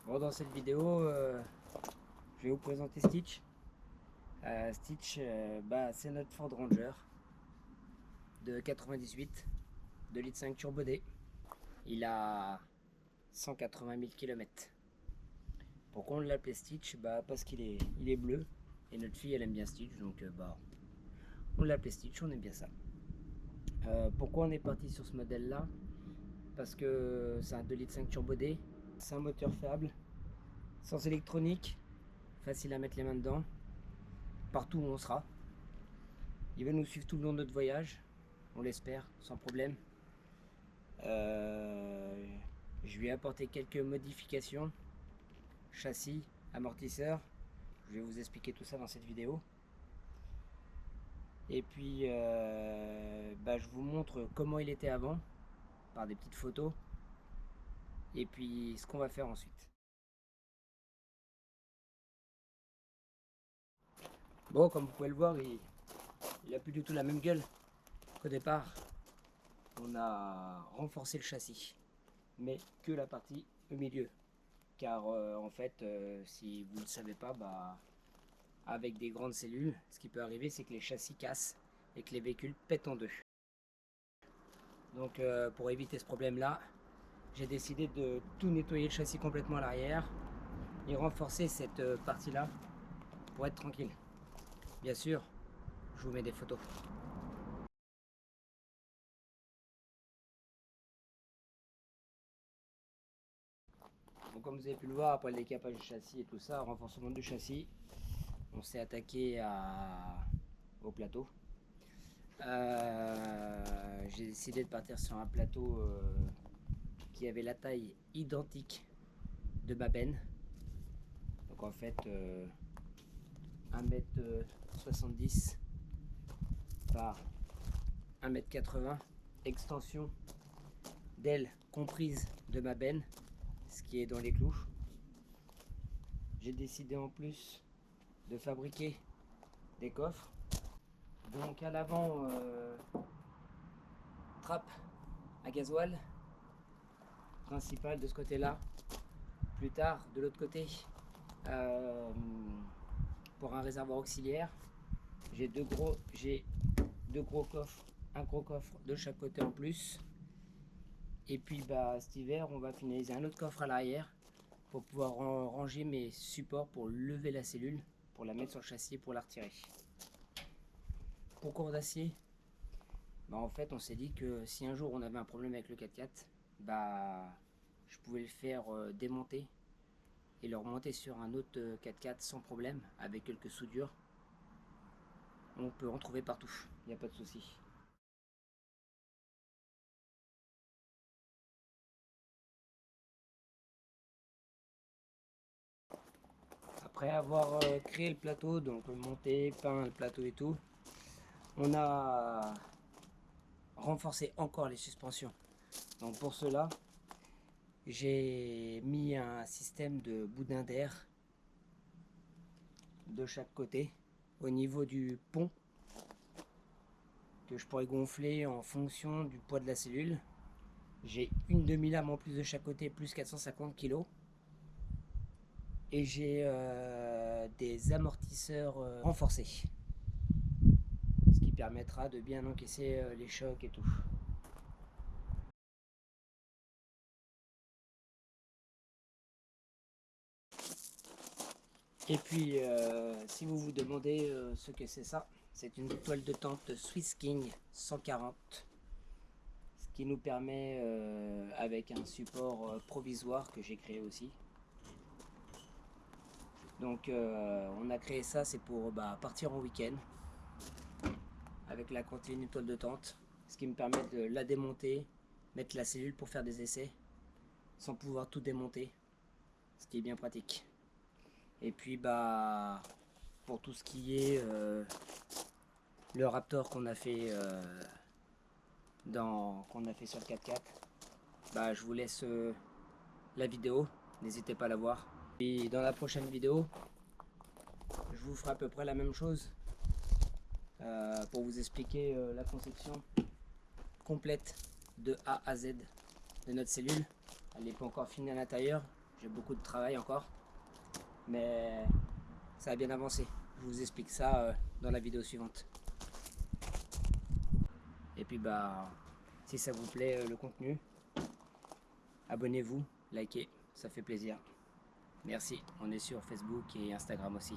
Bon, dans cette vidéo, je vais vous présenter Stitch. Stitch, c'est notre Ford Ranger de 98, 2,5 litres turbo D. Il a 180 000 km. Pourquoi on l'appelait Stitch? Parce qu'il est bleu et notre fille elle aime bien Stitch, donc on l'appelait Stitch, on aime bien ça. Pourquoi on est parti sur ce modèle là? Parce que c'est un 2,5 litres turbo D, c'est un moteur fiable, sans électronique, facile à mettre les mains dedans, partout où on sera. Il va nous suivre tout le long de notre voyage, on l'espère, sans problème. Je lui ai apporté quelques modifications, châssis, amortisseur. Je vais vous expliquer tout ça dans cette vidéo. Et puis, je vous montre comment il était avant, par des petites photos. Et puis, ce qu'on va faire ensuite. Bon, comme vous pouvez le voir, il a plus du tout la même gueule qu'au départ. On a renforcé le châssis, mais que la partie au milieu. Car en fait, si vous ne le savez pas, avec des grandes cellules, ce qui peut arriver, c'est que les châssis cassent et que les véhicules pètent en deux. Donc pour éviter ce problème-là, j'ai décidé de tout nettoyer le châssis complètement à l'arrière et renforcer cette partie-là pour être tranquille. Bien sûr, je vous mets des photos. Donc comme vous avez pu le voir, après le décapage du châssis et tout ça, renforcement du châssis, on s'est attaqué au plateau. J'ai décidé de partir sur un plateau qui avait la taille identique de ma benne. Donc en fait 1,70 m par 1,80 m, extension d'aile comprise de ma benne, ce qui est dans les clous. J'ai décidé en plus de fabriquer des coffres. Donc à l'avant, trappe à gasoil principale de ce côté là. Plus tard de l'autre côté, pour un réservoir auxiliaire, j'ai deux gros coffres, un gros coffre de chaque côté en plus. Et puis cet hiver on va finaliser un autre coffre à l'arrière pour pouvoir ranger mes supports pour lever la cellule, pour la mettre sur le châssis et pour la retirer. Pourquoi d'acier? En fait on s'est dit que si un jour on avait un problème avec le 4x4, je pouvais le faire démonter et le remonter sur un autre 4x4 sans problème, avec quelques soudures. On peut en trouver partout, il n'y a pas de souci. Après avoir créé le plateau, donc monté, peint le plateau et tout, on a renforcé encore les suspensions. Donc pour cela, j'ai mis un système de boudin d'air de chaque côté au niveau du pont que je pourrais gonfler en fonction du poids de la cellule. J'ai une demi-lame en plus de chaque côté, plus 450 kg. Et j'ai des amortisseurs renforcés, ce qui permettra de bien encaisser les chocs et tout. Et puis si vous vous demandez ce que c'est ça, c'est une toile de tente Swiss King 140, ce qui nous permet avec un support provisoire que j'ai créé aussi. Donc on a créé ça, c'est pour partir en week-end avec la continue toile de tente, ce qui me permet de la démonter, mettre la cellule pour faire des essais sans pouvoir tout démonter, ce qui est bien pratique. Et puis pour tout ce qui est le Raptor qu'on a fait sur le 4x4, je vous laisse la vidéo, n'hésitez pas à la voir. Et dans la prochaine vidéo, je vous ferai à peu près la même chose pour vous expliquer la conception complète de A à Z de notre cellule. Elle n'est pas encore finie à l'intérieur, J'ai beaucoup de travail encore, mais ça a bien avancé. Je vous explique ça dans la vidéo suivante. Et puis bah, si ça vous plaît le contenu, abonnez-vous, likez, ça fait plaisir. Merci, on est sur Facebook et Instagram aussi.